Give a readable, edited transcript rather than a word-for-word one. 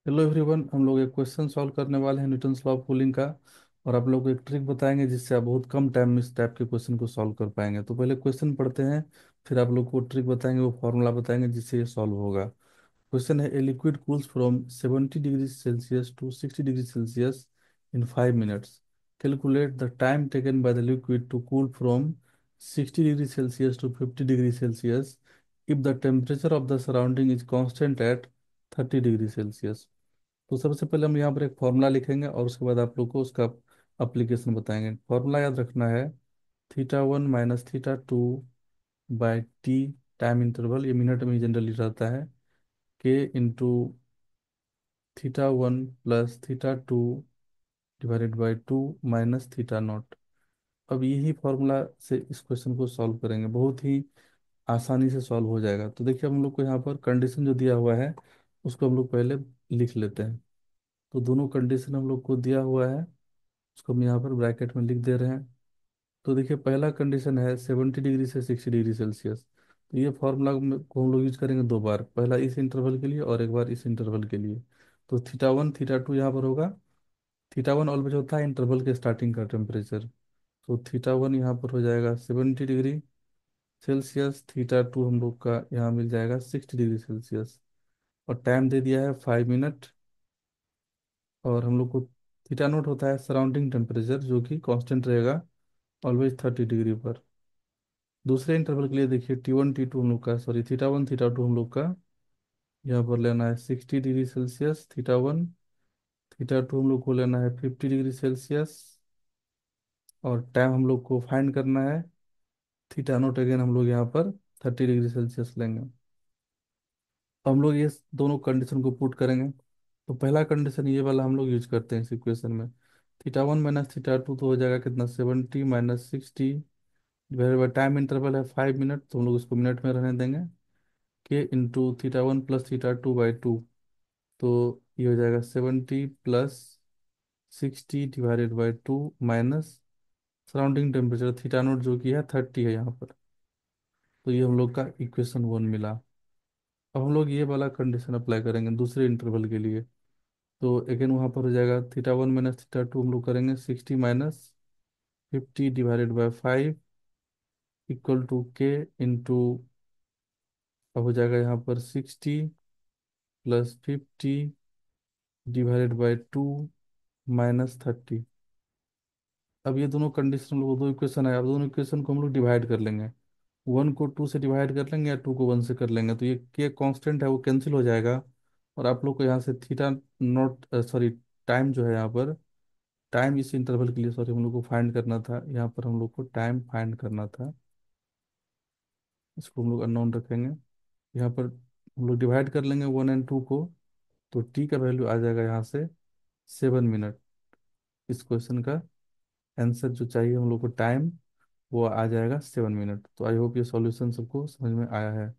Hello everyone, हम लोग एक क्वेश्चन सॉल्व करने वाले हैं न्यूटन्स लॉ ऑफ कूलिंग का। और आप लोग को एक ट्रिक बताएंगे जिससे आप बहुत कम टाइम में इस टाइप के क्वेश्चन को सॉल्व कर पाएंगे। तो पहले क्वेश्चन पढ़ते हैं, फिर आप लोग को ट्रिक बताएंगे, वो फॉर्मूला बताएंगे जिससे ये सॉल्व होगा। क्वेश्चन है, a liquid cools from 70 degree Celsius to 60 degree Celsius in 5 minutes. Calculate the time taken by the liquid to cool from 60 degree Celsius to 50 degree Celsius if the temperature of the surrounding is constant at 30 degree Celsius. तो सबसे पहले हम यहाँ पर एक formula लिखेंगे और उसके बाद आप लोग को उसका अप्लीकेशन बताएंगे। फॉर्मूला याद रखना है, theta 1 minus theta 2 by T. Time interval ये मिनट में ही जनरली रहता है, के into theta 1 plus theta 2 divided by 2 minus theta 0। अब यही फॉर्मूला से इस क्वेश्चन को सॉल्व करेंगे, बहुत ही आसानी से सॉल्व हो जाएगा। तो देखिए, हम लोग को यहाँ पर कंडीशन जो दिया हुआ है उसको हम लोग पहले लिख लेते हैं। तो दोनों कंडीशन हम लोग को दिया हुआ है, उसको हम यहाँ पर ब्रैकेट में लिख दे रहे हैं। तो देखिए, पहला कंडीशन है 70 डिग्री से 60 डिग्री सेल्सियस। तो ये फॉर्मूला को हम लोग यूज करेंगे दो बार, पहला इस इंटरवल के लिए और एक बार इस इंटरवल के लिए। तो थीटा 1 थीटा 2 यहाँ पर होगा। थीटा 1 ऑलवेज होता है इंटरवल के स्टार्टिंग का टेम्परेचर। तो थीटा 1 यहाँ पर हो जाएगा 70 डिग्री सेल्सियस। थीटा 2 हम लोग का यहाँ मिल जाएगा 60 डिग्री सेल्सियस। और टाइम दे दिया है 5 मिनट। और हम लोग को थीटा 0 होता है सराउंडिंग टेम्परेचर, जो कि कांस्टेंट रहेगा ऑलवेज 30 डिग्री पर। दूसरे इंटरवल के लिए देखिए, T1 T2 हम लोग का, सॉरी थीटा 1 थीटा 2 हम लोग का यहाँ पर लेना है 60 डिग्री सेल्सियस थीटा 2 हम लोग को लेना है 50 डिग्री सेल्सियस। और टाइम हम लोग को फाइंड करना है थीटा 0, अगेन हम लोग यहाँ पर 30 डिग्री सेल्सियस लेंगे। अब हम लोग ये दोनों कंडीशन को पुट करेंगे। तो पहला कंडीशन ये वाला हम लोग यूज करते हैं इस इक्वेशन में। थीटा 1 माइनस थीटा 2 तो हो जाएगा कितना, 70 minus 60 divided by time interval है 5 मिनट, तो हम लोग उसको मिनट में रहने देंगे, के into theta 1 plus theta 2 by 2। तो ये हो जाएगा 70 plus 60 divided by 2 minus surrounding temperature theta 0 जो कि है 30 है यहाँ पर। तो ये हम लोग का इक्वेशन 1 मिला। अब हम लोग ये वाला कंडीशन अप्लाई करेंगे दूसरे इंटरवल के लिए। तो अगेन वहाँ पर हो जाएगा थीटा 1 माइनस थीटा 2 हम लोग करेंगे 60 minus 50 divided by 5 equal to K into, अब हो जाएगा यहाँ पर 60 प्लस 50 डिवाइडेड बाई 2 माइनस 30। अब ये दोनों कंडीशन हम लोग, दो इक्वेशन है, अब दोनों इक्वेशन को हम लोग डिवाइड कर लेंगे। 1 को 2 से डिवाइड कर लेंगे या 2 को 1 से कर लेंगे, तो ये के कांस्टेंट है वो कैंसिल हो जाएगा। और आप लोग को यहाँ से थीटा नॉट, सॉरी, टाइम जो है यहाँ पर, टाइम इस इंटरवल के लिए, सॉरी, हम लोग को फाइंड करना था, यहाँ पर हम लोग को टाइम फाइंड करना था। इसको हम लोग अननोन रखेंगे। यहाँ पर हम लोग डिवाइड कर लेंगे 1 और 2 को। तो टी का वैल्यू आ जाएगा यहाँ से 7 मिनट। इस क्वेश्चन का आंसर जो चाहिए हम लोग को टाइम, वो आ जाएगा 7 मिनट। तो आई होप ये सॉल्यूशन सबको समझ में आया है।